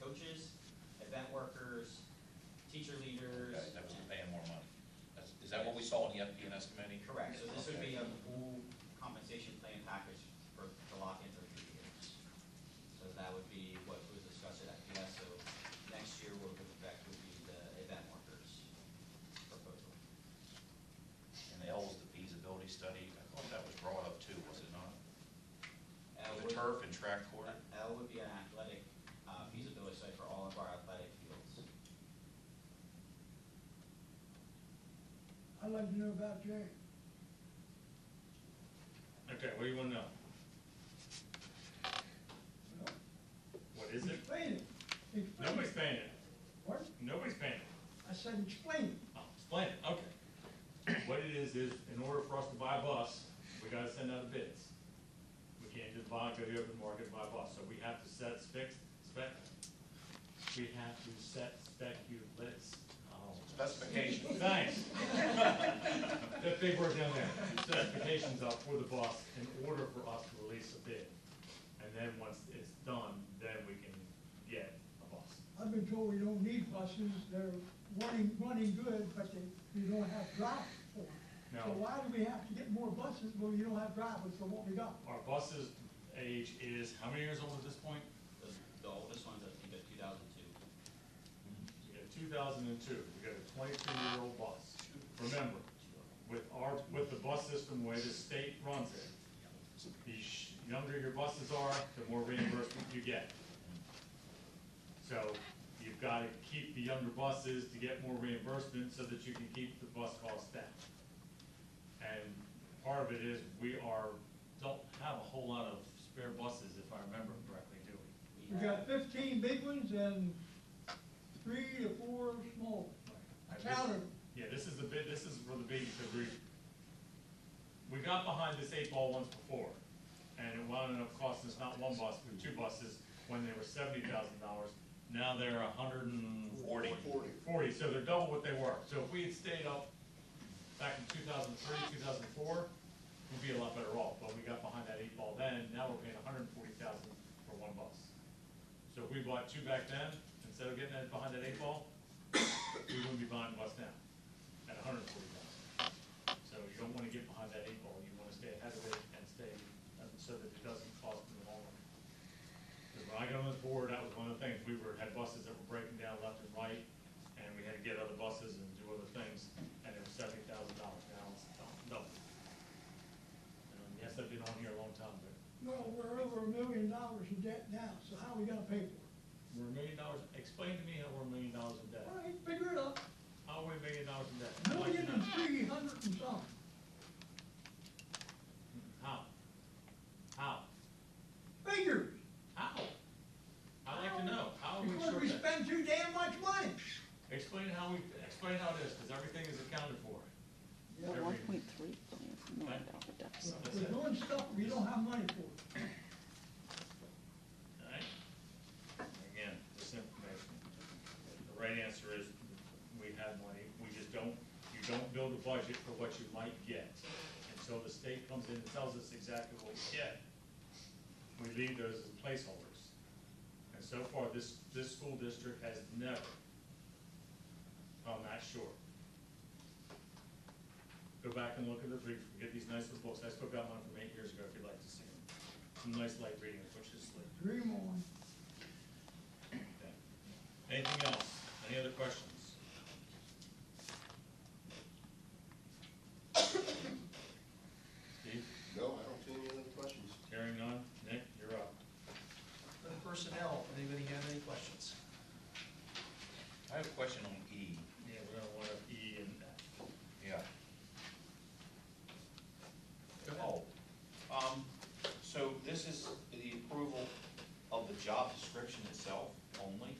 coaches, event workers, teacher leaders. Okay, that was paying more money. Is that what we saw in the FP&S committee? Correct, so this would be a full compensation plan package to lock in for 3 years. So that would be what was discussed at FPS, so next year what would affect would be the event workers proposal. And the L was the feasibility study. I thought that was brought up too, was it not? L The would- turf and track court? L would be an athletic feasibility study for all of our athletic fields. I'd like to know about Jay. Okay, what do you want to know? Well, What is it? explain it. Explain Nobody's it. paying it. What? Nobody's paying it. I said explain it. Oh, explain it, okay. What it is in order for us to buy a bus, we gotta send out the bids. We can't just buy, go to the open market and buy a bus, so we have to set we have to set speculates. Oh. Specifications. Thanks. That big word down there. Specifications up for the bus in order for us to release a bid. And then once it's done, then we can get a bus. I've been told we don't need buses. They're running good, but you don't have drivers for them. No. So why do we have to get more buses when you don't have drivers for what we got? Our bus's age is, how many years old at this point? The oldest one's, I think, at 2002. We got 2002, we got a 22-year-old bus. Remember, with the bus system, the way the state runs it, the younger your buses are, the more reimbursement you get. So you've got to keep the younger buses to get more reimbursement so that you can keep the bus costs down. And part of it is don't have a whole lot of spare buses, if I remember correctly, do we? We got 15 big ones and 3 to 4 small. I counted them. Yeah, this is for the big, because we got behind this 8-ball once before, and it wound up costing us not one bus, but 2 buses, when they were $70,000. Now they're 140, so they're double what they were. So if we had stayed up back in 2003, 2004, we'd be a lot better off, but we got behind that 8-ball then. Now we're paying $140,000 for 1 bus. So if we bought 2 back then, instead of getting that behind that 8-ball, we wouldn't be buying a bus now at $140,000. So you don't want to get behind that 8-ball. You want to stay ahead of it and stay so that it doesn't cost in the long run. Because when I got on this board, that was one of the things. We had buses that were breaking down left and right, and we had to get other buses and do other things, and it was $70,000. Now it's double. Yes, I've been on here a long time, but Well, we're over $1 million in debt now, so how are we gonna pay for it? we're $1 million. Explain to me how we're $1 million in debt. All right, figure it out. How are we $1 million in debt? I'd like to know. 1,300,000 and something. How? How? Figures. How? I'd like to know. How are we Because short we debt? spend too damn much money. Explain how it is, because everything is accounted for. Well, Every- 1.3 million deficit. We're doing stuff we don't have money for. Alright? Again, this information. The right answer is, we have money, you don't build a budget for what you might get. Until the state comes in and tells us exactly what we get, we leave those as placeholders. And so far, this school district has never come that short. Go back and look at the brief, get these nice little books. I still got mine from 8 years ago if you'd like to see them. Some nice light reading, which is sleep. Dream on. Okay. Anything else? Any other questions? Steve? No, I don't see any other questions. Hearing none? Nick, you're up. For the personnel, anybody have any questions? I have a question on E. Yeah, we're gonna want E and F. Yeah. Go ahead. So this is the approval of the job description itself only?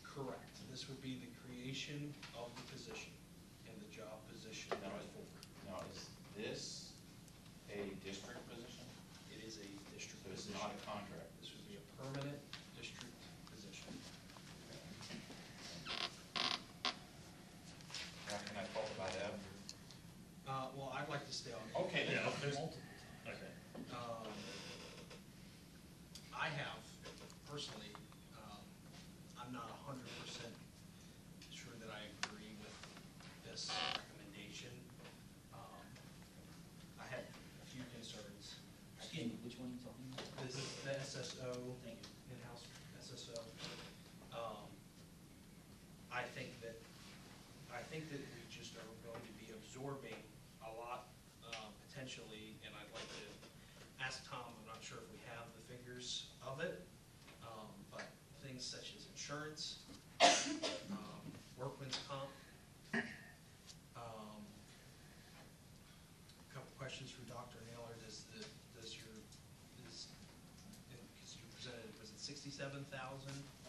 Correct. This would be the creation of the position and the job position Now, going forward. now, is this a district position? It is a district So it's position. not a contract? This would be a permanent district position. Now, can I talk about F? Well, I'd like to stay on. Okay, then, Yeah, there's- multiple. I have personally this recommendation. I had a few concerns. Excuse me, which one are you talking about? This is the SSO, Thank you. in-house SSO. I think that we just are going to be absorbing a lot, potentially, and I'd like to ask Tom, I'm not sure if we have the figures of it, but things such as insurance, workman's comp. A couple questions for Dr. Naylor. Because you presented, was it 67,000?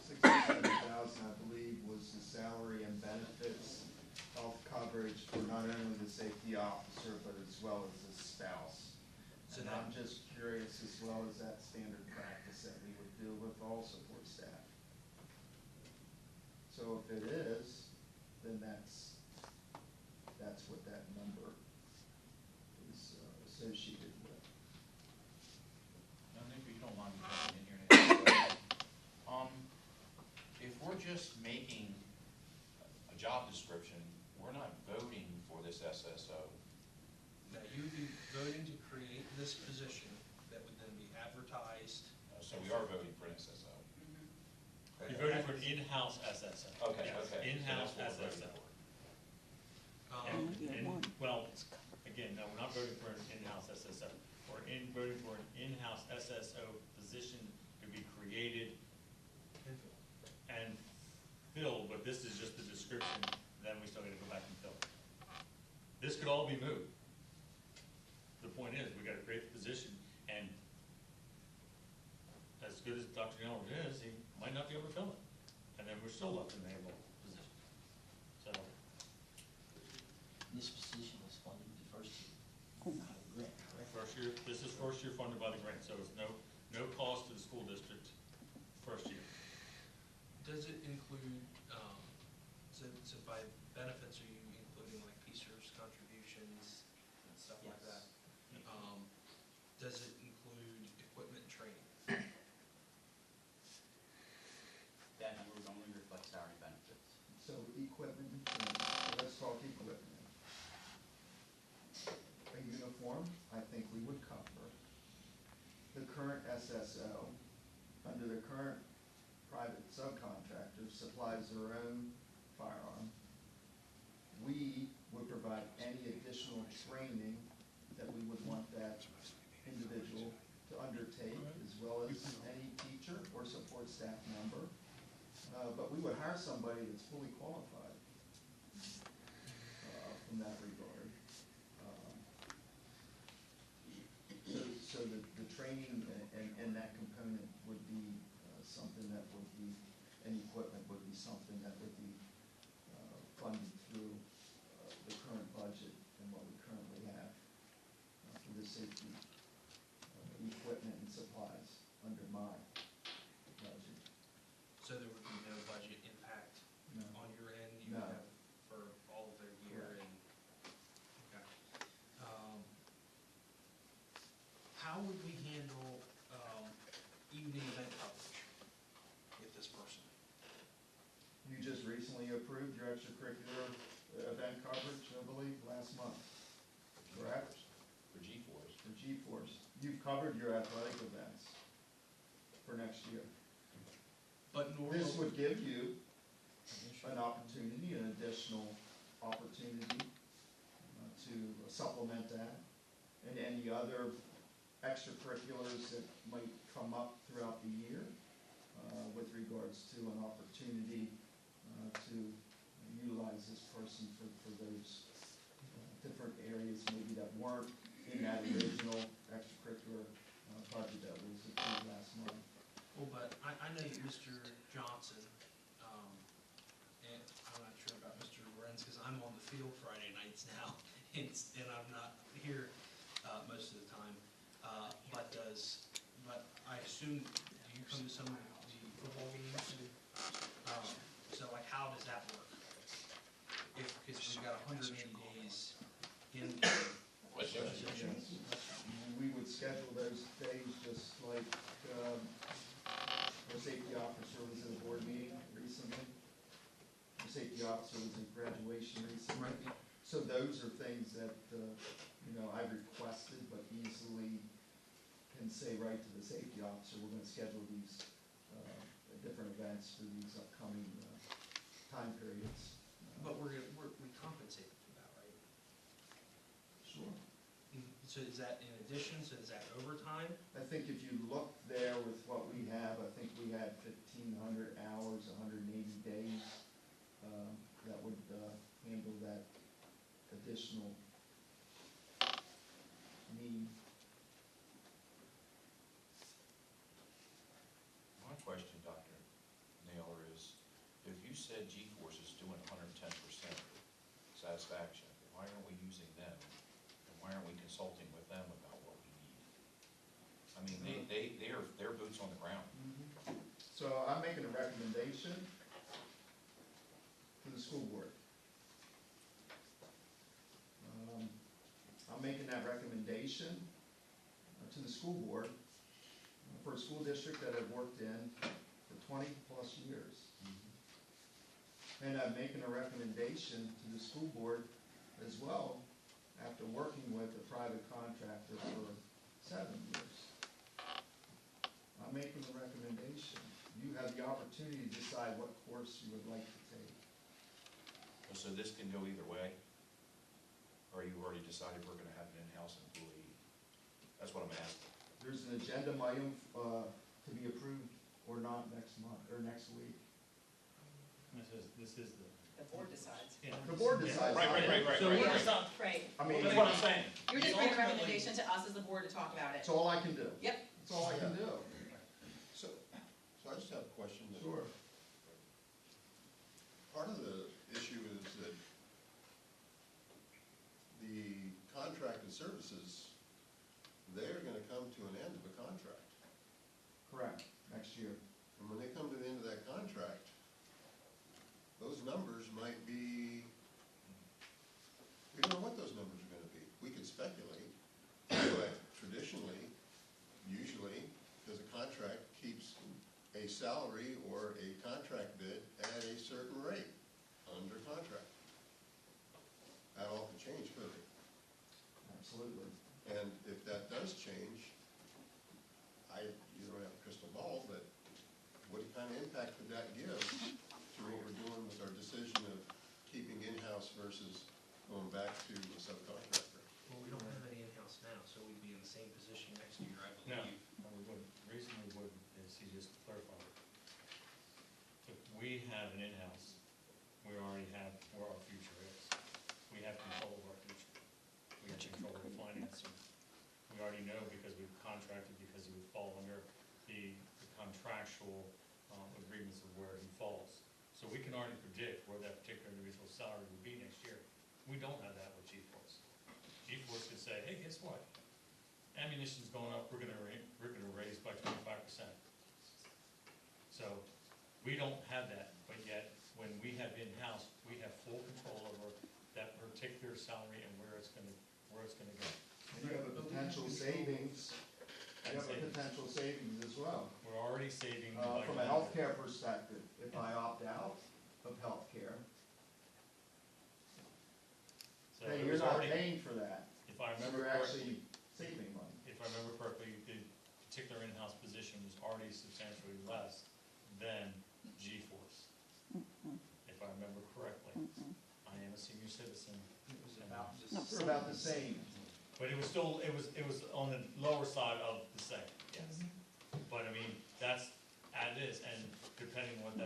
67,000, I believe, was the salary and benefits, health coverage for not only the safety officer, but as well as the spouse. So And that- I'm just curious, as well as that standard practice that we would do with all support staff. So if it is, then that's what that number is associated with. Now, Nick, if you don't mind me coming in here and asking a question. If we're just making a job description, we're not voting for this SSO. Now, you'd be voting to create this position that would then be advertised. So we are voting for an SSO. You're voting for an in-house SSO. Okay, Yes, okay. In-house So that's what we're SSO. voting for. And, Only get one. well, It's covered. again, no, we're not voting for an in-house SSO. We're voting for an in-house SSO position to be created and filled, but this is just the description, then we still gotta go back and fill it. This could all be moved. The point is, we gotta create the position, and as good as Dr. Neller is, he might not be able to fill it, and then we're still left in the able position. So, This position was funded the first year, out of grant, correct? first year, this is first year funded by the grant, so it's no cost to the school district first year. Does it include, so by benefits, are you including like PSERS contributions and stuff like that? Yes. Does it include equipment training? That number would only reflect salary benefits. So equipment, let's talk equipment. A uniform, I think we would cover. The current SSO, under the current private subcontractor, supplies their own firearm. We would provide any additional training that we would want that individual to undertake, as well as any teacher or support staff member. But we would hire somebody that's fully qualified from that regard. So the training and that component would be something that would be, and equipment would be something that would be funded through the current budget and what we currently have for the safety equipment and supplies under my budget. So there would be no budget impact No. on your end? You would No. have for all of their gear and, okay. How would we handle, evening event coverage with this person? You just recently approved your extracurricular event coverage, I believe, last month, correct? For G-Force. For G-Force. You've covered your athletic events for next year. But normally. This would give you an opportunity, an additional opportunity to supplement that, and any other extracurriculars that might come up throughout the year with regards to an opportunity to utilize this person for those different areas maybe that weren't in that original extracurricular budget that was approved last month. Well, but I know that Mr. Johnson, and I'm not sure about Mr. Lorenz, because I'm on the field Friday nights now, and I'm not here most of the time. But I assume, do you come to some of the football games? So like, how does that work? Because we've got 180 days in. What's your suggestion? Yes. We would schedule those days just like our safety officer was at a board meeting recently. Our safety officer was at graduation recently. So those are things that, you know, I've requested, but easily can say right to the safety officer, we're gonna schedule these, different events for these upcoming, time periods. But we compensate for that, right? Sure. So is that in addition, so is that overtime? I think if you look there with what we have, I think we had 1,500 hours, 180 days, that would, handle that additional need. My question, Dr. Naylor, is if you said G-Force is doing 110% satisfaction, why aren't we using them? And why aren't we consulting with them about what we need? I mean, they're boots on the ground. So I'm making a recommendation to the school board. I'm making that recommendation to the school board for a school district that I've worked in for 20-plus years. And I'm making a recommendation to the school board as well, after working with a private contractor for 7 years. I'm making a recommendation. You have the opportunity to decide what course you would like to take. So this can go either way? Or you already decided we're gonna have an in-house employee? That's what I'm asking. There's an agenda item to be approved or not next month, or next week. This is the. The board decides. Yeah. The board decides. Right. So we're not, Right. I mean, that's what I'm saying. You're just bringing a recommendation to us as the board to talk about it. it's all I can do. Yep. It's all I can do. So I just have a question. that- Sure. Part of the issue is that the contracted services, they're gonna come to an end of a contract. Correct, next year. And when they come to the end of that contract, those numbers might be, we don't know what those numbers are gonna be. We could speculate, but traditionally, usually, because a contract keeps a salary or a contract bid at a certain rate under contract. That all could change, couldn't it? Absolutely. And if that does change, you don't have a crystal ball, but what kind of impact would that give to what we're doing with our decision of keeping in-house versus going back to a subcontractor? Well, we don't have any in-house now, so we'd be in the same position next year, I No, believe. no, we wouldn't. The reason we wouldn't is he just clarified it. If we have an in-house, we already have where our future is. We have control of our future. We have control of the financing. We already know because we've contracted, because he would fall under the contractual agreements of where he falls. So we can already predict where that particular individual's salary would be next year. We don't have that with G-Force. G-Force could say, hey, guess what? Ammunition's going up, we're gonna raise by 25%. So, we don't have that, but yet, when we have in-house, we have full control over that particular salary and where it's gonna go. And you have a potential savings, you have a potential savings as well. We're already saving. From a healthcare perspective, if I opt out of healthcare, So hey, it you're was not already- paying for that. If I remember You're correctly, actually saving money. if I remember correctly, the particular in-house position was already substantially less than G-Force. If I remember correctly. I am a senior citizen. It was about just. No. They're about the same. But it was still, it was on the lower side of the same, yes. But I mean, that's as it is, and depending on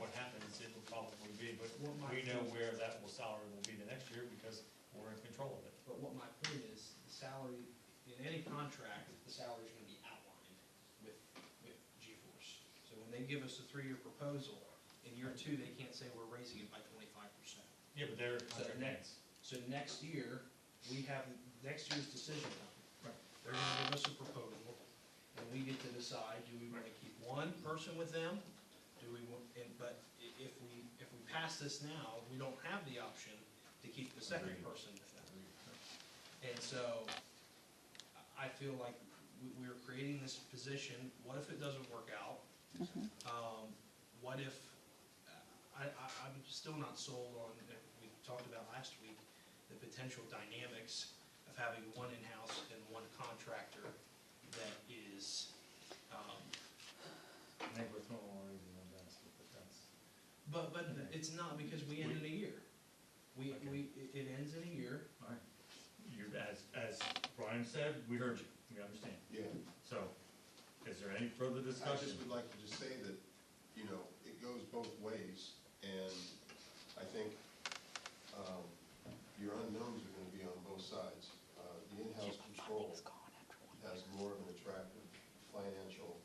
what happens, it will probably be, but we know where that salary will be the next year because we're in control of it. But what my point is, the salary, in any contract, the salary's gonna be outlined with G-Force. So when they give us a 3-year proposal, in year 2, they can't say we're raising it by 25%. Yeah, but they're So contract next, so next year, we have next year's decision time. They're gonna give us a proposal, and we get to decide, do we wanna keep one person with them? Do we want, but if we pass this now, we don't have the option to keep the second Agreed. person with them. And so, I feel like we're creating this position, what if it doesn't work out? What if, I'm still not sold on, we talked about last week, the potential dynamics of having one in-house and one contractor that is, I think we're throwing all eggs in one basket, but that's. but it's not because we end in a year. It ends in a year. All right. You, as Brian said, we heard you, we understand. Yeah. So, is there any further I discussion? just would like to just say that, you know, it goes both ways, and I think, your unknowns are gonna be on both sides. The in-house control has more of an attractive financial,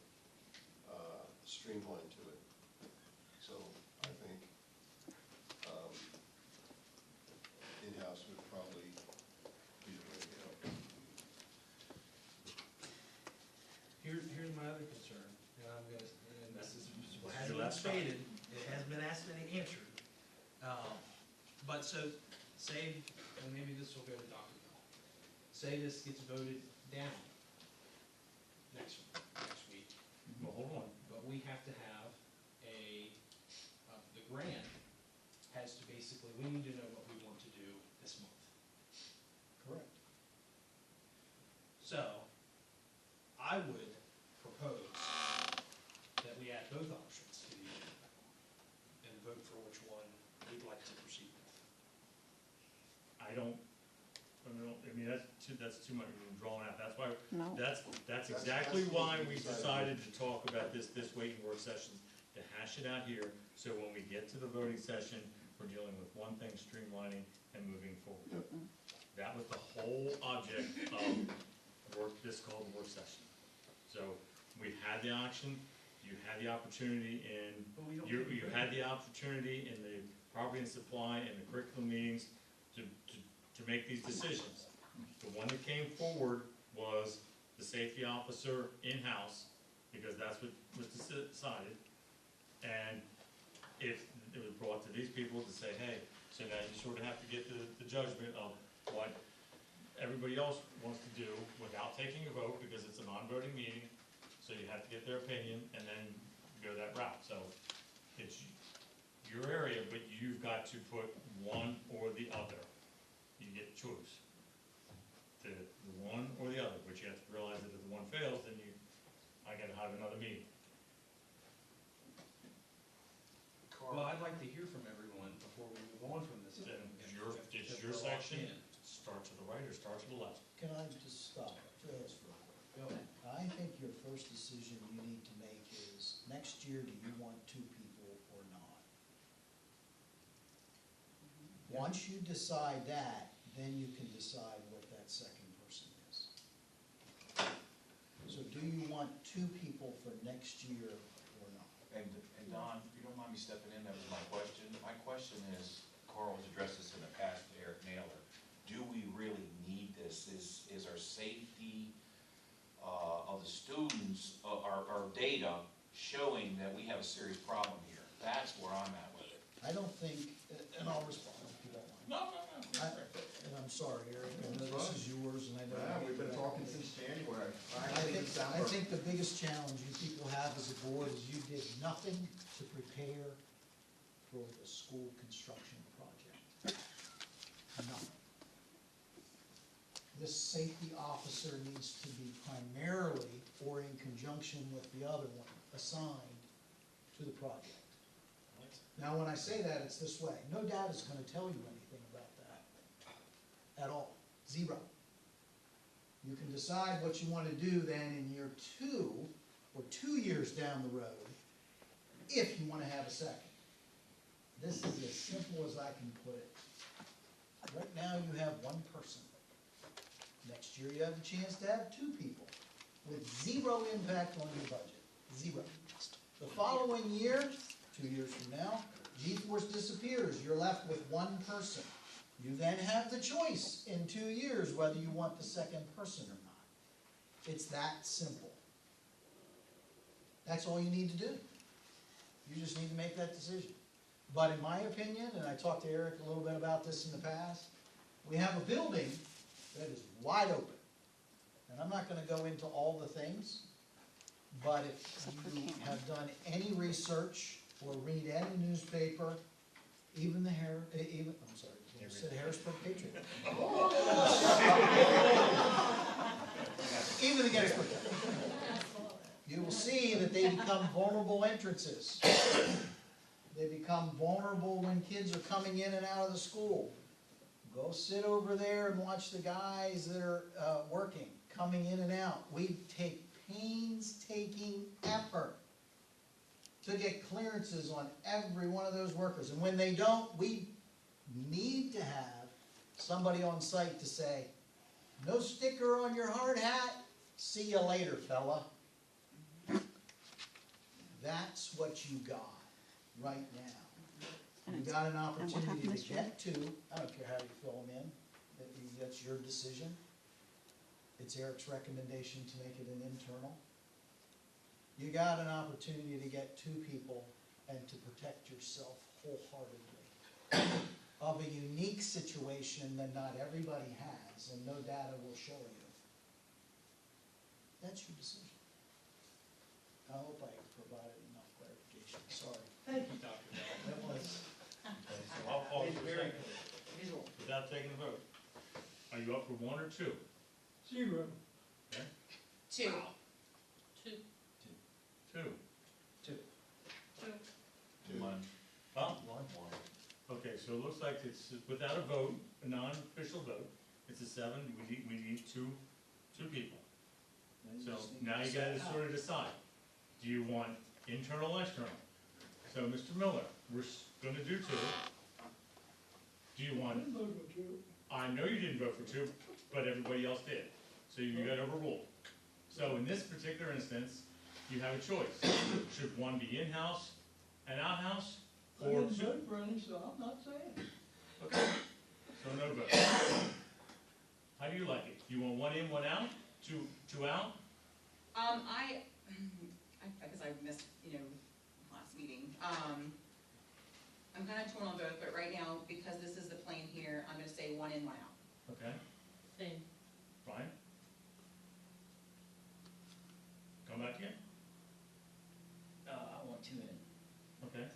streamline to it. So I think, in-house would probably be the way to go. Here's my other concern, and I'm gonna, and this is, Your hasn't been last shot. stated, it hasn't been asked and answered. But so, say, and maybe this will go to Dr. Bell, say this gets voted down next week, Well, hold on. but we have to have the grant has to basically, we need to know what we want to do this month. Correct. So, I would propose that we add both options to the agenda and vote for which one we'd like to proceed with. I mean, that's too much drawn out, that's why, No. that's exactly why we decided to talk about this week in work sessions, to hash it out here, so when we get to the voting session, we're dealing with one thing, streamlining and moving forward. That was the whole object of this called work session. So, we had the option, you had the opportunity But we don't. you had the opportunity in the property and supply and the curriculum meetings to make these decisions. The one that came forward was the safety officer in-house, because that's what was decided. And if it was brought to these people to say, hey, so now you sort of have to get the judgment of what everybody else wants to do without taking a vote, because it's a non-voting meeting, so you have to get their opinion and then go that route. So it's your area, but you've got to put one or the other. You get to choose. The one or the other, but you have to realize that if the one fails, then I gotta have another meeting. Well, I'd like to hear from everyone before we move on from this. Then If- it's if your we're locked section, in. start to the right or start to the left. Can I just stop just for a Go ahead. I think your first decision you need to make is, next year, do you want 2 people or not? Once you decide that, then you can decide what that second person is. So do you want 2 people for next year or not? And Don, if you don't mind me stepping in, that was my question. My question is, Carl's addressed this in the past to Eric Naylor. Do we really need this? Is our safety of the students, our data showing that we have a serious problem here? That's where I'm at with it. I don't think, and I'll respond if you don't mind. No. And I'm sorry, Eric, I know this is yours, and I know. Yeah, we've been talking since January. I think the biggest challenge you people have as a board is you did nothing to prepare for the school construction project. Nothing. This safety officer needs to be primarily, or in conjunction with the other one, assigned to the project. Now, when I say that, it's this way. No data is gonna tell you anything about that at all. 0. You can decide what you wanna do then in year 2, or 2 years down the road, if you wanna have a second. This is as simple as I can put it. Right now, you have 1 person. Next year, you have a chance to have 2 people, with 0 impact on your budget. 0. The following year, 2 years from now, G-Force disappears, you're left with 1 person. You then have the choice in 2 years whether you want the second person or not. It's that simple. That's all you need to do. You just need to make that decision. But in my opinion, and I talked to Eric a little bit about this in the past, we have a building that is wide open. And I'm not gonna go into all the things, but if you have done any research or read any newspaper, even the I'm sorry. Said Harrisburg Patriot. Even the Gettysburg. You will see that they become vulnerable entrances. They become vulnerable when kids are coming in and out of the school. Go sit over there and watch the guys that are working, coming in and out. We take painstaking effort to get clearances on every one of those workers. And when they don't, we need to have somebody on site to say, no sticker on your hard hat, see you later, fella. That's what you got right now. You got an opportunity happened, to Mr. get two, I don't care how you fill them in, that's your decision. It's Eric's recommendation to make it an internal. You got an opportunity to get two people and to protect yourself wholeheartedly of a unique situation that not everybody has and no data will show you. That's your decision. I hope I provided enough clarification, sorry. Thank you, Dr. Bell. That was. So I'll pause for a second, without taking a vote. Are you up for one or two? 0. Okay, 2. two. One. Huh? One. Okay, so it looks like it's without a vote, a non-official vote, it's a 7, we need two people. So now you gotta sort of decide, do you want internal or external? So Mr. Miller, we're gonna do 2. Do you want, I know you didn't vote for 2, but everybody else did, so you got overruled. So in this particular instance, you have a choice, should one be in-house and out-house? I didn't vote for any, so I'm not saying. Okay, so no vote. How do you like it? You want one in, one out? Two out? I guess I missed, last meeting. I'm kind of torn on both, but right now, because this is the plan here, I'm gonna say 1 in, 1 out. Okay, Same. fine. Come back here, I want 2 in. okay.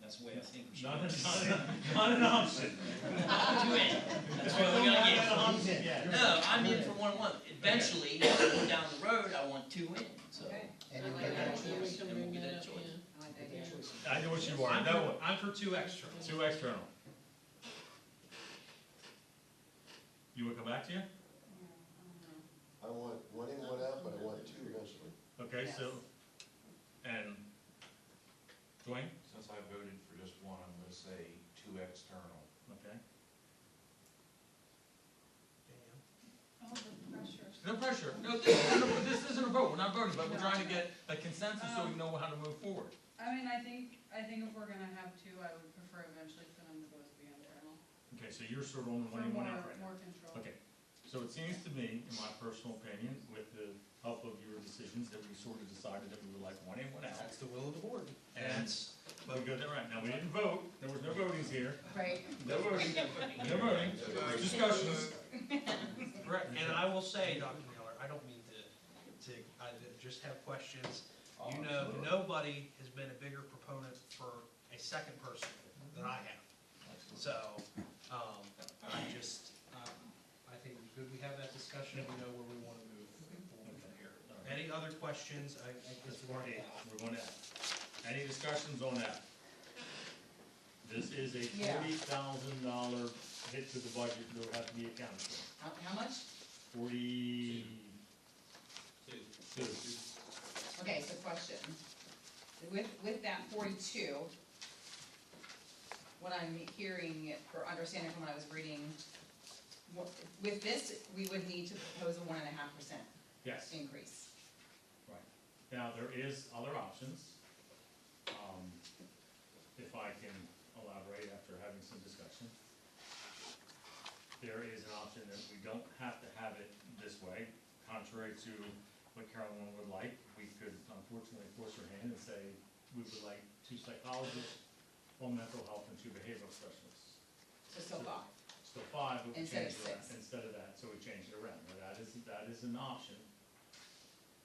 That's the way I think we should. Not do it. not an option. 2 in. That's what we're gonna He's in. get. No, I'm in for 1. Eventually, down the road, I want 2 in, so. Okay. And I you like get that. that choice. And we'll get that choice. I like that idea. I know what you are, no, I'm for 2 extra. 2 external. You wanna come back to you? I want one in, one out, but I want 2 eventually. Okay, so, and, Dwayne, Since I voted for just one, I'm gonna say 2 external. okay. No pressure. No, this isn't a vote. We're not voting, but we're trying to get a consensus so we know how to move forward. I mean, I think if we're gonna have 2, I would prefer eventually for them to both be internal. Okay, so you're sort of on the For one in, one out right now. more control. Okay, so it seems to me, in my personal opinion, with the help of your decisions, that we sort of decided that we would like 1 in, 1 out. That's the will of the board. And we got that right. Now, we didn't vote, there was no votings here. Right. No voting, no voting, discussions. Correct, and I will say, Dr. Miller, I don't mean I just have questions. You know, nobody has been a bigger proponent for a second person than I have. So, I think it's good we have that discussion, we know where we wanna move forward from here. Any other questions? I guess We're going to, any discussions on that? This is a Yeah. $40,000 hit to the budget that will have to be accounted for. How much? 42. Okay, so question. With that 42, what I'm hearing or understanding from what I was reading, with this, we would need to propose a 1.5% Yes, increase. right. Now, there is other options. If I can elaborate after having some discussion. There is an option that we don't have to have it this way, contrary to what Carolyn would like. We could unfortunately force her hand and say, we would like 2 psychologists, 1 mental health, and 2 behavioral specialists. So still 5. So 5, but we Instead changed of it around, 6. instead of that, so we changed it around. Now, that is an option.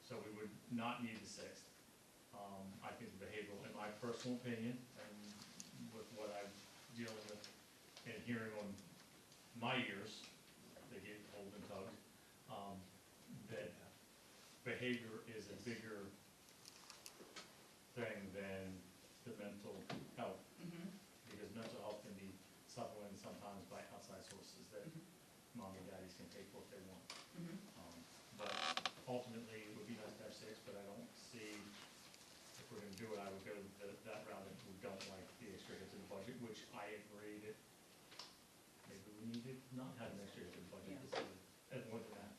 So we would not need the 6th. I think the behavioral, in my personal opinion, and with what I'm dealing with and hearing on my ears, they get old and tugged, that behavior is a bigger thing than the mental health. Mhm. Because mental health can be supplemented sometimes by outside sources that mom and daddies can pay for if they want. Mhm. But ultimately, it would be nice to have 6, but I don't see, if we're gonna do it, I would go that route if we don't like the extra hit to the budget, which I agree that maybe we need to not have an extra hit to the budget, as more than that.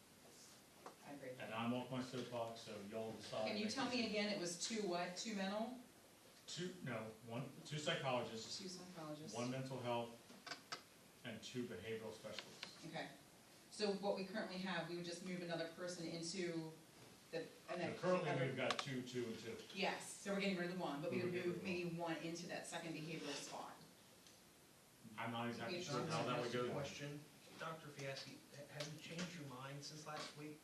I agree. And I'm off my soapbox, so y'all decide. Can you tell me again, it was 2 what, 2 mental? Two psychologists, 2 psychologists? 1 mental health, and 2 behavioral specialists. Okay, so what we currently have, we would just move another person into the, So currently, we've got 2, 2, and 2. Yes, so we're getting rid of the 1, but we would We're getting rid move of maybe 1 into that second behavioral spot. I'm not exactly We've sure done how that would go. Question, Dr. Fiaschi, have you changed your mind since last week?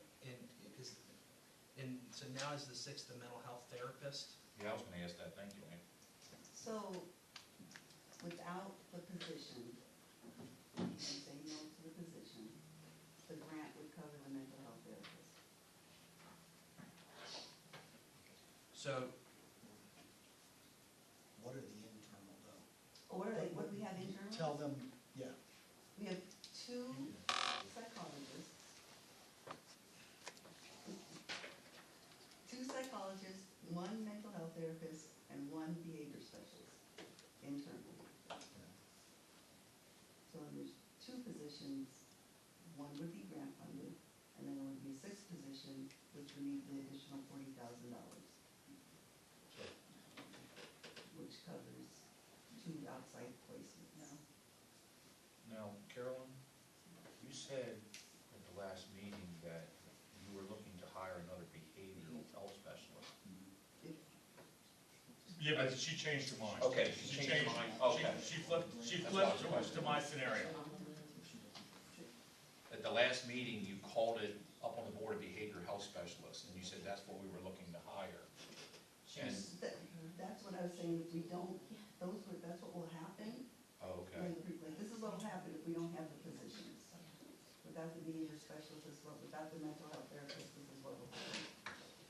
So now is the 6th the mental health therapist? Yeah, I was gonna ask that, thank you, Ann. So, without the position, and say no to the position, the grant would cover the mental health therapist. So, What are the internal though? Or what are they, what do we have internally? Tell them, yeah. We have 2 psychologists. 2 psychologists, 1 mental health therapist, and 1 behavior specialist internally. So there's 2 positions, 1 would be grant funded, and then there would be a 6th position, which would need the additional $40,000. Which covers 2 outside places. Now, Carolyn, you said at the last meeting that you were looking to hire another behavioral health specialist. Yeah, but she changed her mind. Okay, she changed her mind. Okay. She flipped That's what I was questioning. to my scenario. At the last meeting, you called it up on the board of behavioral health specialists, and you said that's what we were looking to hire. And, That's what I was saying, if we don't, that's what will happen. oh, okay. Like, this is what will happen if we don't have the positions. Without the behavior specialist, this is what, without the mental health therapist, this is what will happen.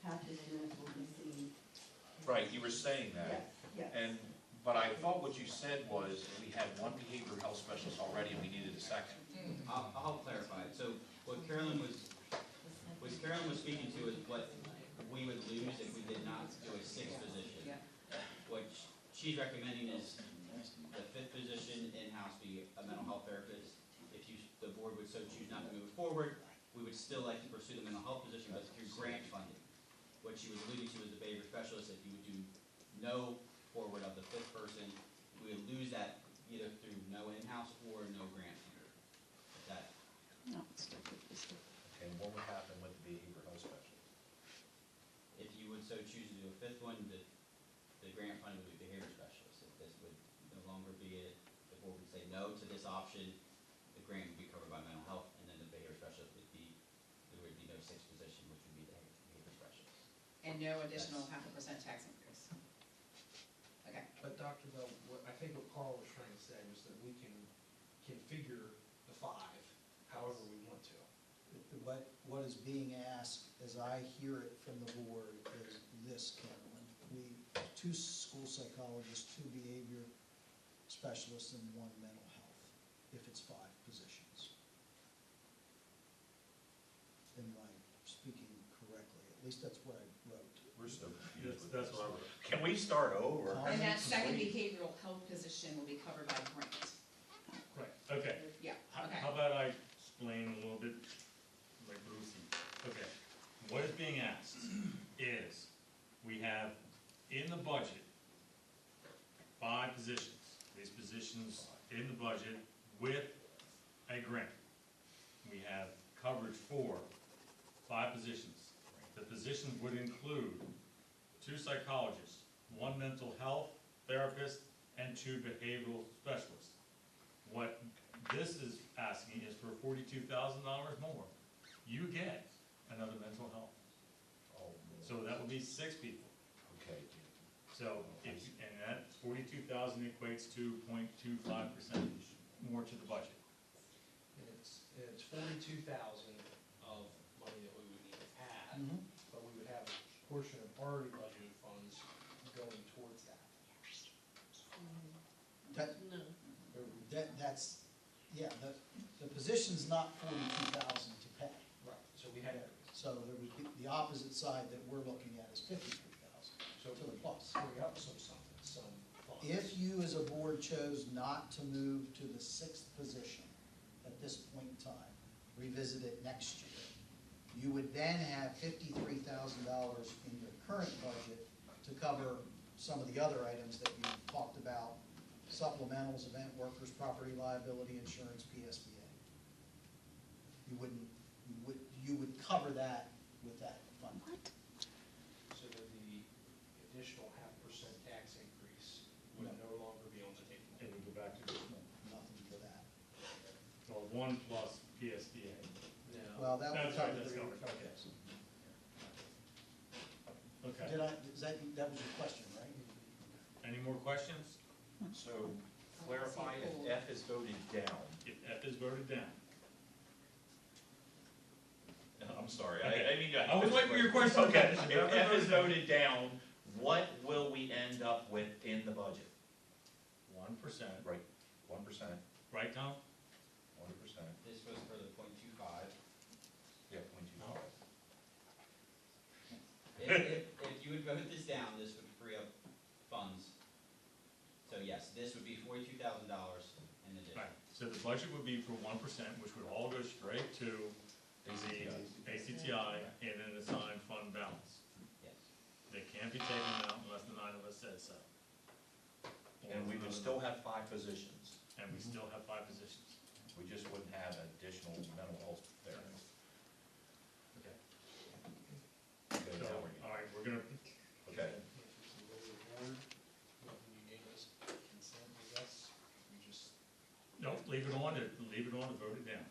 Half the units will be seen. Right, you were saying that. Yes, yes. And, but I thought what you said was we had 1 behavioral health specialist already and we needed a second. I'll help clarify it. So what Carolyn was speaking to is what we would lose if we did not do a 6th position. Yeah. What she's recommending is the 5th position in-house be a mental health therapist. If the board would so choose not to move forward, we would still like to pursue the mental health position, but through grant funding. What she was alluding to is the behavior specialist. If you would do no forward of the 5th person, we would lose that either through no in-house or no grant funder. That, No, it's like this. Okay, and what would happen with the behavioral health specialist? if you would so choose to do a 5th one, the grant funding would be behavior specialist. If this would no longer be it, the board would say no to this option, the grant would be covered by mental health, and then the behavior specialist would be, there would be no 6th position, which would be the behavior specialist. And no additional 0.5% tax increase. Okay, but Dr. Bell, I think what Carl was trying to say was that we can configure the 5 however we want to. What is being asked, as I hear it from the board, is this, Carolyn. 2 school psychologists, 2 behavior specialists, and 1 mental health, if it's 5 positions. Am I speaking correctly? At least that's what I wrote. We're so confused with That's this. what I wrote. Can we start over? Tom? and that second behavioral health position will be covered by grant. Right, okay. Yeah, How okay. about I explain a little bit, like Brucey? Okay, what is being asked is, we have in the budget 5 positions. These positions in the budget with a grant. We have coverage for 5 positions. The positions would include 2 psychologists, 1 mental health therapist, and 2 behavioral specialists. What this is asking is for $42,000 more. You get another mental health. Oh, So that would be 6 people. okay. So, and that 42,000 equates to 0.25%. more to the budget. It's 42,000 of money that we would need to add, Mhm. but we would have a portion of already budgeted funds going towards that. That's, yeah, the position's not 42,000 to pay. Right. So we had, So there would be, the opposite side that we're looking at is 53,000 so to the plus. we up some funds. If you as a board chose not to move to the sixth position at this point in time, revisit it next year, you would then have $53,000 in your current budget to cover some of the other items that you talked about, supplementals, event workers, property liability insurance, PSBA. You would cover that with that fund. So that the additional 0.5% tax increase would no longer be on the table. And we go back to the, Nothing for that. well, 1 plus PSBA. No. Well, that would That's right, cover that's the. covered, okay. Okay, Did I, that was your question, right? any more questions? So clarify if F is voted down. If F is voted down. I'm sorry, Okay. I mean. I was waiting for your question. Okay, If if F is voted down, what will we end up with in the budget? 1%, Right, 1%, 1%. right, Tom? This was for the 0.25. Yeah, 0.25. If you would vote this down, this would free up funds. So yes, this would be $42,000 in addition. Right, so the budget would be for 1%, which would all go straight to the ACTI and an assigned fund balance. Yes. They can't be taken out unless the 9 of us says so. And we would still have 5 positions. And we still have 5 positions. We just wouldn't have additional mental health there. Okay. Okay, So, now we're good. all right, we're gonna, Okay, You gave us consent, I guess, we just. no, leave it on, to vote it down.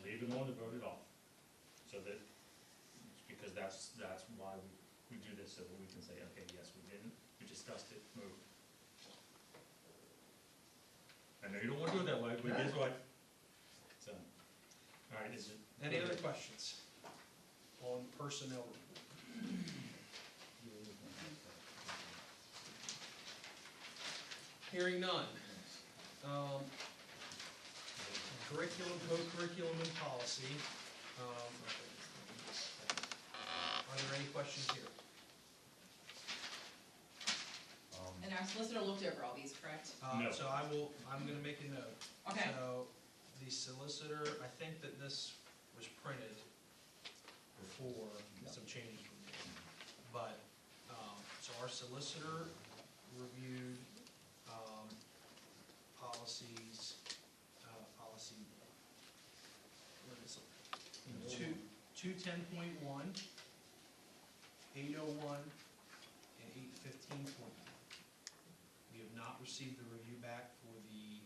Leave it on to vote it off. So that, because that's why we do this, so that we can say, okay, yes, we didn't, we discussed it, move. I know you don't wanna do it that way, but guess what? So, all right, is it? Any other questions on personnel? Hearing none. Curriculum, co-curriculum, and policy. Are there any questions here? And our solicitor looked over all these, correct? No. So I'm gonna make a note. Okay. So, the solicitor, I think that this was printed before some changes were made. But, so our solicitor reviewed, policies, what is it? 210.1, 801, and 815.1. We have not received the review back for the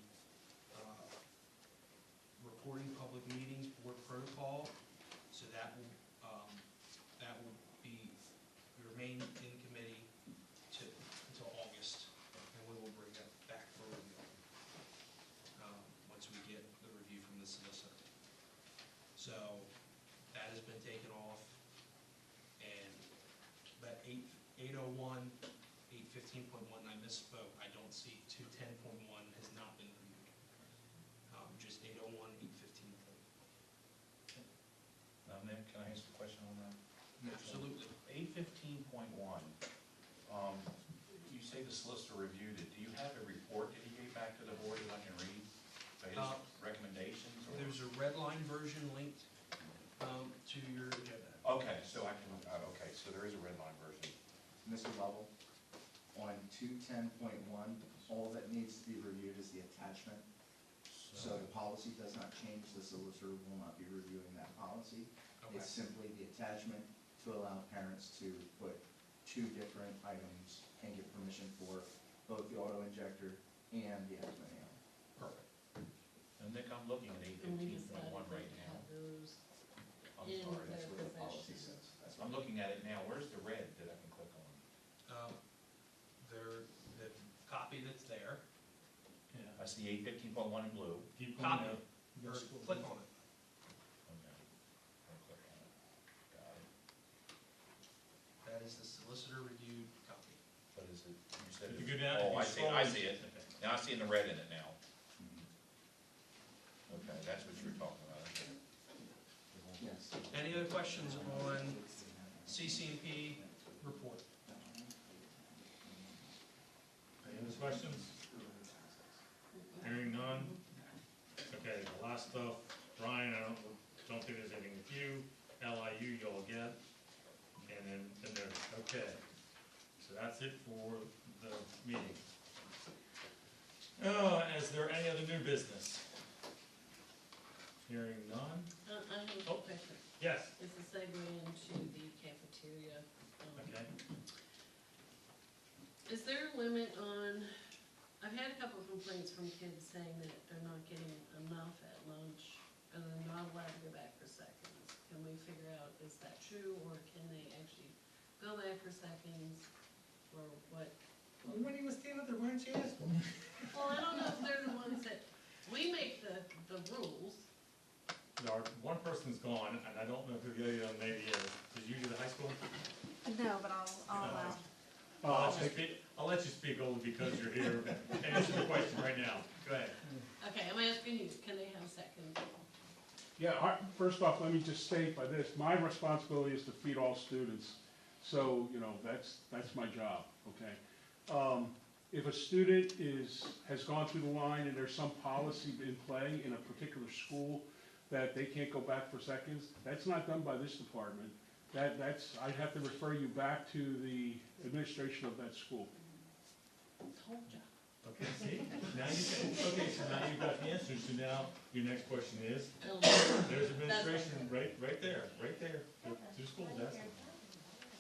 reporting public meetings board protocol, so that will be, remain in committee until August, and we will bring that back for review, once we get the review from the solicitor. So, that has been taken off, and that 801, 815.1, I misspoke, I don't see 210.1 has not been reviewed. Just 801, 815. now Nick, can I ask a question on that? Absolutely. 815.1, you say the solicitor reviewed it, do you have a report that he gave back to the board that I can read? His recommendations or? There's a red line version linked to your agenda. Okay, so I can, okay, so there is a red line version. Mr. Lovell, on 210.1, all that needs to be reviewed is the attachment. So the policy does not change, the solicitor will not be reviewing that policy. Okay. It's simply the attachment to allow parents to put 2 different items and give permission for both the auto injector and the asthma inhaler. Perfect. And Nick, I'm looking at 815.1 right now. I'm sorry, That's where the policy says. That's I'm looking at it now, where's the red that I can click on? The copy that's there, I see 815.1 in blue. Keep going Copy. down. Or click on it. Okay. I'll click on it. Got it. That is the solicitor reviewed copy. What is it? You said. If you it- go down, Oh, if you I scroll- see it. Now I see the red in it now. Okay, that's what you were talking about. Okay. Yes. Any other questions on CCNP report? Any other questions? Hearing none? Okay, the last stuff, Brian, I don't think there's anything with you, LIU you'll get, and then the notice, okay. So that's it for the meeting. Is there any other new business? Hearing none? I have Oh. a question. Yes, It's a segue into the cafeteria. okay. Is there a limit on, I've had a couple of complaints from kids saying that they're not getting enough at lunch, and they're not allowed to go back for seconds. Can we figure out, is that true, or can they actually go back for seconds, or what? When he was standing there, why didn't you ask him? Well, I don't know if they're the ones that, we make the rules. Our one person's gone, and I don't know who the other young lady is. Is you the high school? No, but I'll allow. I'll let you speak only because you're here, and answer the question right now. Go ahead. Okay, I'm asking you, can they have seconds? Yeah, first off, let me just state by this, my responsibility is to feed all students. So, you know, that's my job, okay? If a student has gone through the line and there's some policy in play in a particular school that they can't go back for seconds, that's not done by this department. I'd have to refer you back to the administration of that school. Told ya. Okay, see, now so now you've got the answer, so now your next question is, there's administration right there, two schools asking.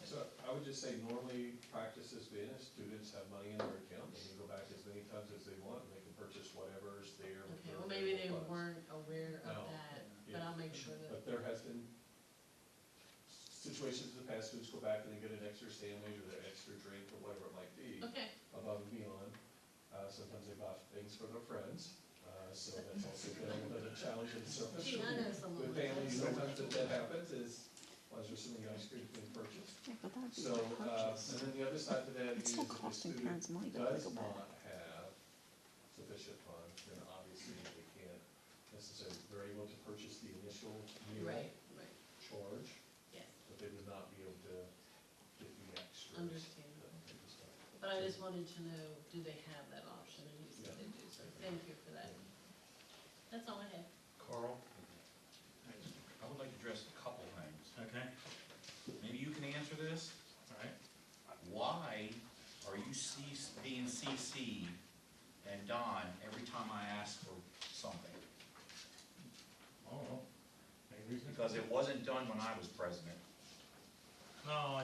So I would just say normally practice has been, if students have money in their account, they can go back as many times as they want, and they can purchase whatever's there. with Okay, their well, maybe they available funds. weren't aware of No. that, but Yeah. I'll make sure that. But there has been situations in the past, students go back and they get an extra sandwich or an extra drink or whatever it might be, Okay, above and beyond. Sometimes they bought things for their friends, so that's also been a challenge in service. gee, I know some of With them. families, sometimes that happens is, why is there so many ice creams being purchased? but that'd So, and then the other side to that is if a student does not have sufficient funds, then obviously they can't necessarily, they're able to purchase the initial meal Right, charge, yes, but they would not be able to get the extras. understand. that type of stuff. But I just wanted to know, do they have that option, and you said Yeah. they do, so thank you for that. That's all I have. Carl, I would like to address a couple things. Okay, Maybe you can answer this. all right. Why are you being CC'd and Don every time I ask for something? Oh, any reason? Because it wasn't done when I was president. No,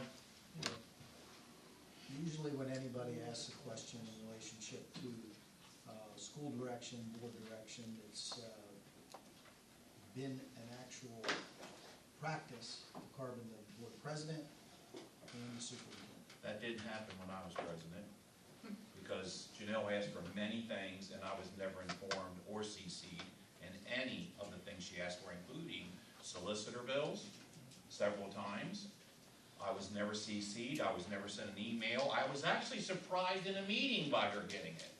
Usually when anybody asks a question in relationship to school direction, board direction, it's been an actual practice to carbon the board president and the superintendent. That didn't happen when I was president, because Janelle asked for many things, and I was never informed or CC'd in any of the things she asked for, including solicitor bills several times. I was never CC'd, I was never sent an email. I was actually surprised in a meeting by her getting it.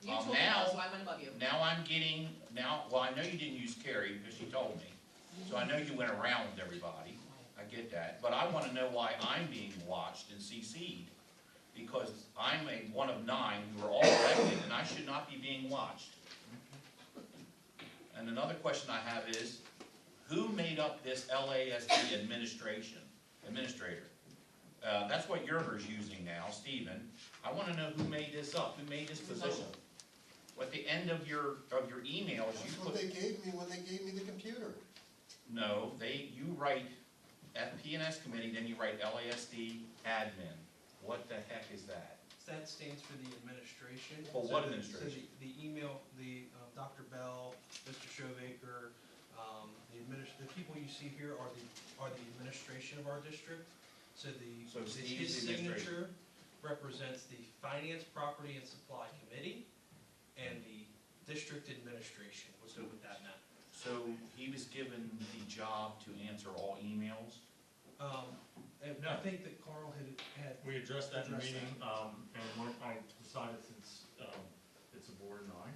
You told me now- that, so I went above you. Now I'm getting, well, I know you didn't use Carrie, because she told me. So I know you went around with everybody, I get that, but I wanna know why I'm being watched and CC'd. Because I'm one of 9 who are all elected, and I should not be being watched. And another question I have is, who made up this LASD administrator? That's what Yerger's using now, Stephen. I wanna know who made this up, who made this position? At the end of your emails, you That's put. what they gave me when they gave me the computer. No, you write FP&S committee, then you write LASD admin. What the heck is that? That stands for the administration. For So what the- administration? So the email, Dr. Bell, Mr. Shovaker, the people you see here are the administration of our district. So So his Steve's the administrator. signature represents the finance, property, and supply committee, and the district administration was what that meant. So he was given the job to answer all emails? And No. I think that Carl had. We addressed that in the Addressed meeting, and when I decided since, it's a board of 9,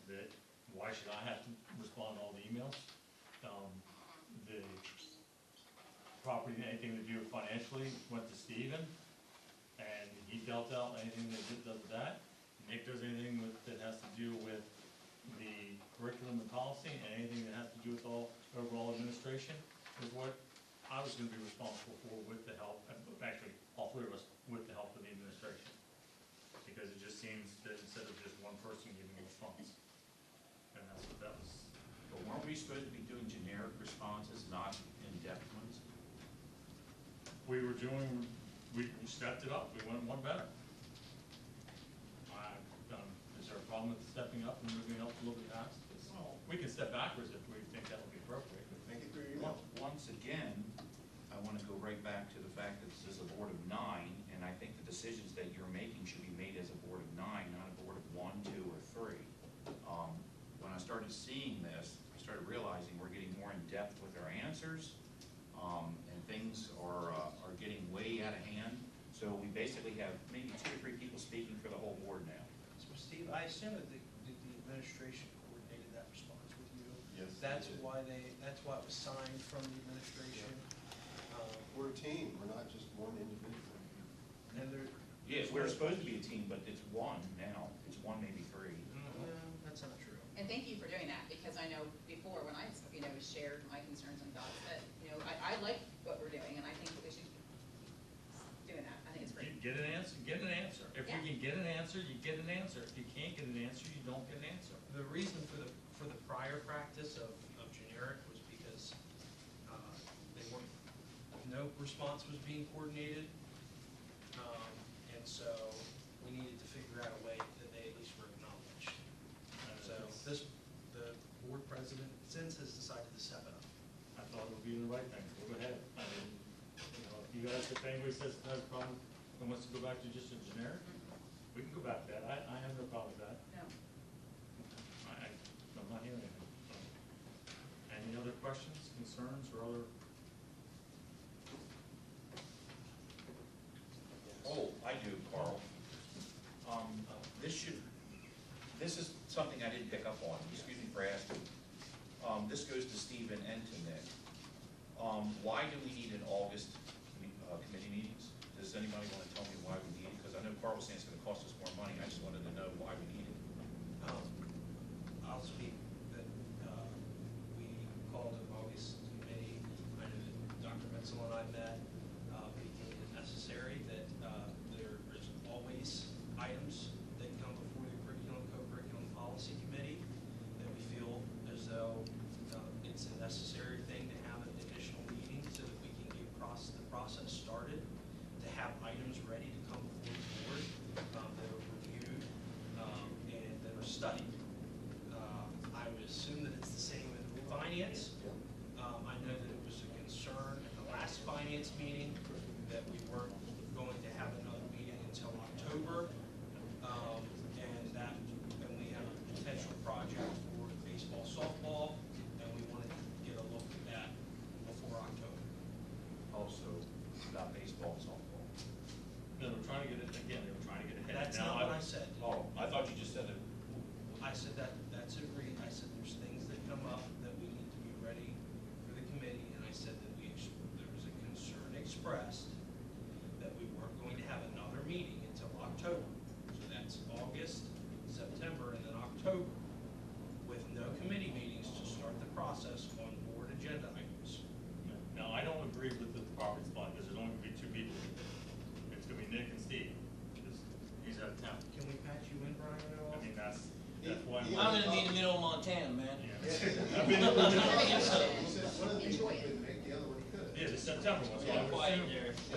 that why should I have to respond to all the emails? The property, anything to do financially went to Steven, and he dealt out anything that does that. Nick does anything that has to do with the curriculum and policy, and anything that has to do with overall administration is what I was gonna be responsible for with the help, actually, all 3 of us, with the help of the administration. Because it just seems that instead of just one person giving a response, and that's what that was. But weren't we supposed to be doing generic responses, not in-depth ones? We stepped it up, we went one better. Is there a problem with stepping up and moving up a little bit past? We can step backwards if we think that would be appropriate. Thank you for your email. Once again, I want to go right back to the fact that this is a board of 9, and I think the decisions that you're making should be made as a board of 9, not a board of 1, 2, or 3. When I started seeing this, I started realizing we're getting more in-depth with our answers, and things are getting way out of hand. So we basically have maybe 2 or 3 people speaking for the whole board now. So Steve, I assume that the administration coordinated that response with you. Yes, they That's did. why that's why it was signed from the administration. We're a team, we're not just one individual. And there, Yes, we're supposed to be a team, but it's 1 now. It's 1, maybe 3. no, that's not true. And thank you for doing that, because I know before, when I, shared my concerns and thoughts, that, I like what we're doing, and I think that we should keep doing that. I think it's great. Get an answer, get an answer. If we Yeah. can get an answer, you get an answer. If you can't get an answer, you don't get an answer. The reason for the prior practice of generic was because, no response was being coordinated. And so we needed to figure out a way that they at least were acknowledged. So the board president since has decided to step it up. I thought it would be the right thing, go ahead. I mean, if you guys, if anybody says has a problem and wants to go back to just a generic, we can go back to that. I have no problem with that. No. I'm not hearing anything. So. Any other questions, concerns, or other? Oh, I do, Carl. This is something I didn't pick up on, excuse me for asking. This goes to Stephen and to Nick. Why do we need an August committee meetings? Does anybody want to tell me why we need it? Because I know Carl was saying it's going to cost us more money, I just wanted to know why we need it. I'll speak that, we called an August committee. I know that Dr. Metzel and I met, we deemed it necessary that, there is always items that come before the curriculum, co-curriculum policy committee that we feel as though, it's a necessary thing to have an additional meeting so that we can get the process started, to have items ready to come before the board, that are reviewed, and that are studied. I would assume that it's the same in finance. I know that it was a concern at the last finance meeting that we weren't going to have another meeting until October. And we have a potential project for baseball, softball, and we wanted to get a look at that before October. Also, about baseball and softball. No, we're trying to get it, again, they were trying to get ahead. That's Now, not what I said. Oh, I thought you just said it. I said that's agreed. I said there's things that come up that we need to be ready for the committee, and I said that there was a concern expressed that we weren't going to have another meeting until October. So that's August, September, and then October, with no committee meetings to start the process on board agenda items. Now, I don't agree with the property supply, because there's only gonna be 2 people. It's gonna be Nick and Steve, because he's out of town. Can we patch you in, Brian, at all? I mean, that's why. I'm gonna be in the middle of Montana, man. I've been in the middle. He said one of the people couldn't make, the other one could. Yeah, the September one, so I would Quiet assume there. we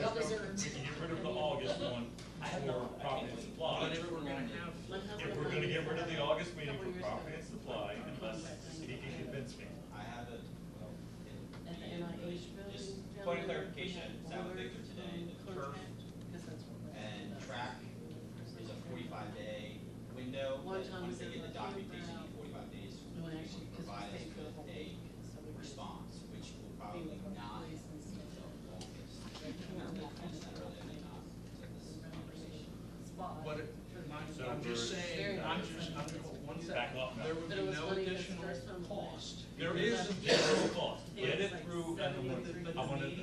can get rid of the August one for property and supply. But if we're gonna have, If we're gonna get rid of the August meeting for property and supply, unless he can convince me. I have a, well, At the NIH building. just down point of there, clarification, we sat have with Victor water, today, the turf because that's what. and track is a 45-day window. One that time once we they did get the like estimate a response, which will probably not until August. But I'm just saying, one thing, Back up now. there would But be it was no funny 'cause the additional first time we cost. There is additional cost, get it like through, and I want to, We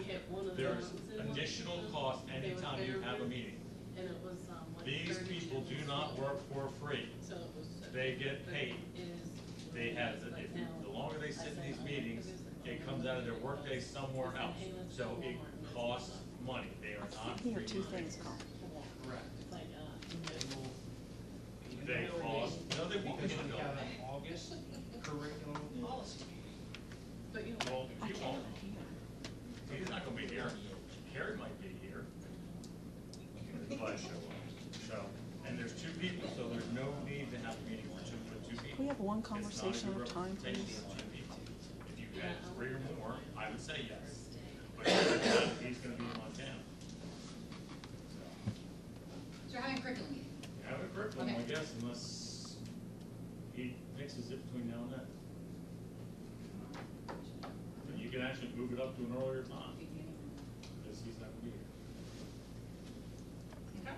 hit one of the there's ones in additional Washington, cost they were anytime you have a there, meeting. And it was, like. These 30 people do not work for free, So it was. they get but paid. it is They have, the like now, the longer they sit in I these said, meetings, it comes out of their workday somewhere else, so it costs money, they are not free. Correct. Correct. Like, They cost, no, they won't. Because we have an August curriculum policy meeting. but you. Well, you won't. He's not gonna be here, Carrie might be here. But, so, and there's two people, so there's no need to have a meeting with two people. we have one It's not a conversation good at a time, representation please? of two people. If you had three or more, I would say yes, but he's gonna be in Montana. So you're having a curriculum meeting? Have a curriculum, I Okay. guess, unless he mixes it between now and then. But you can actually move it up to an earlier time, because he's not gonna be here. Okay.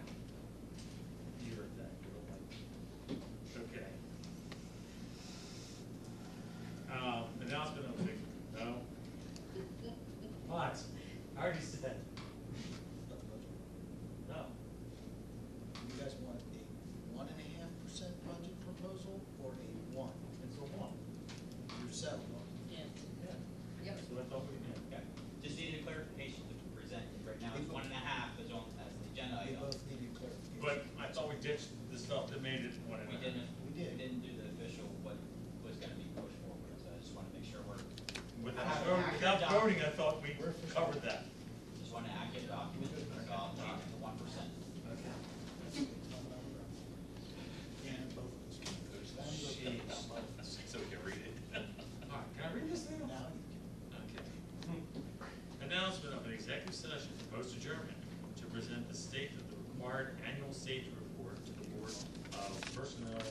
You're at that, you're like, okay. Announcement of the, no? What? I already said. No. You guys want a 1.5% budget proposal or a 1? It's a one. You're set on 1. Yeah. Yeah. Yep. So that's all we need. Okay, just needed a clarification to present, right now it's 1.5 is on, as the agenda We item. both needed clarification. But I thought we ditched the stuff that made it one and a We half. didn't, We did. we didn't do the official, what was gonna be pushed forward, so I just wanna make sure we're, Without voting, I thought we covered that. just want an accurate document, so I'll change it to 1%. And both of us. So we can read it. All right, can I read this now? Now you can. Okay. Announcement of an executive session for post adjournment to present the state of the required annual safety report to the Board of Personnel,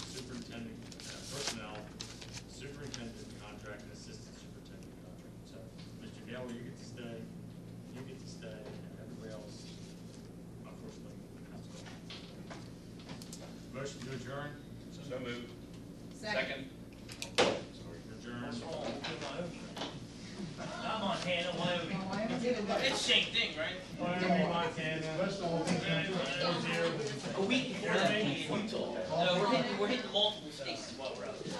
Superintendent, Superintendent Contract, and Assistant Superintendent Contract. So, Mr. Geller, you get to stay, and everybody else, unfortunately, has to go. Motion to adjourn? So moved. Second. Adjourn. I'm on Hannah, Wyoming. It's the same thing, right? Wyoming, Montana. A week before that, we in Utah. No, we're hitting multiple states while we're out there.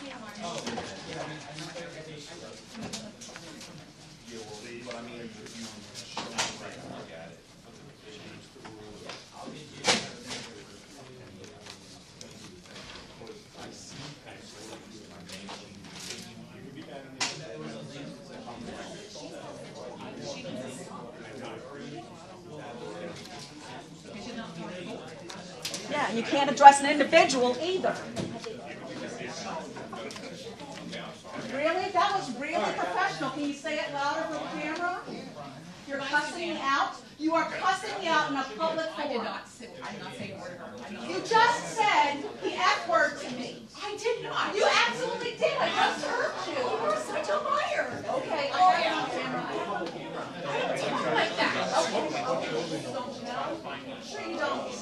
Yeah, well, but I mean, if you look at it. I see actually my name. You could be better Yeah, and you can't address an individual either. Really? That was really professional. Can you say it louder for the camera? You're cussing me out? You are cussing me out in a public I did forum. not say, I did not say a word to her. I did not. You just said the F word to me. I did not. You absolutely did. I just heard you. You're such a liar. Okay, oh, yeah, on camera. Like that. Sure you don't.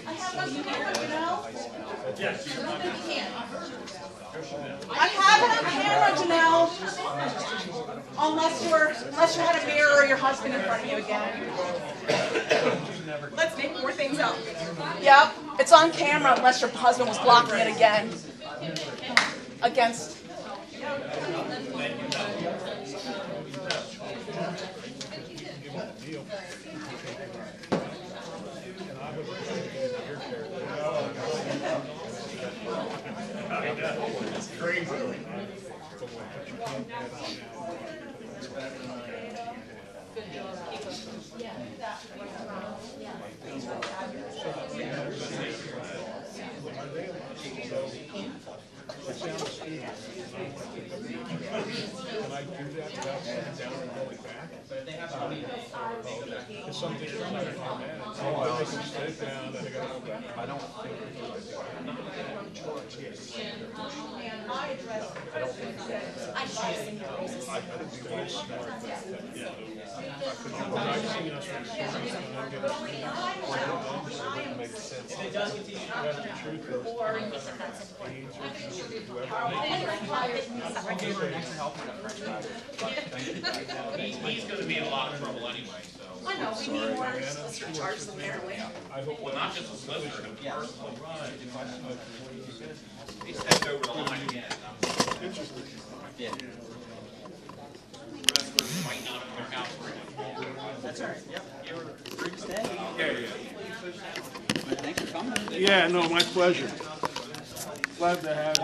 I have it on camera, you know? Yes, I don't think you can. I have it on camera, Janelle. Unless you had a mirror or your husband in front of you again. Let's make more things up. Yep, it's on camera unless your husband was blocking it again. Against. It's crazy. Can I do that without sitting down and going back? But if they have to leave, Because some districts are not. make them sit down, and they gotta go back. I don't think we do, I think we're not in charge here. I see your raises. I think we want to start that, yeah. Because I've seen us from students, and I get us, so it wouldn't make sense. If it does continue to That's the truth is, I gave her an extra help with a French guy, but thank you guys. He's gonna be in a lot of trouble anyway, so. I know, we need more solicitor charges apparently. I hope. Well, not just a solicitor, but Yeah. personally. He stepped over the line again. Interesting. Yeah. Fighting out of their house right now. That's all right, yep. You were free to stay. Yeah, Thanks for coming. yeah. Yeah, no, my pleasure. Glad to have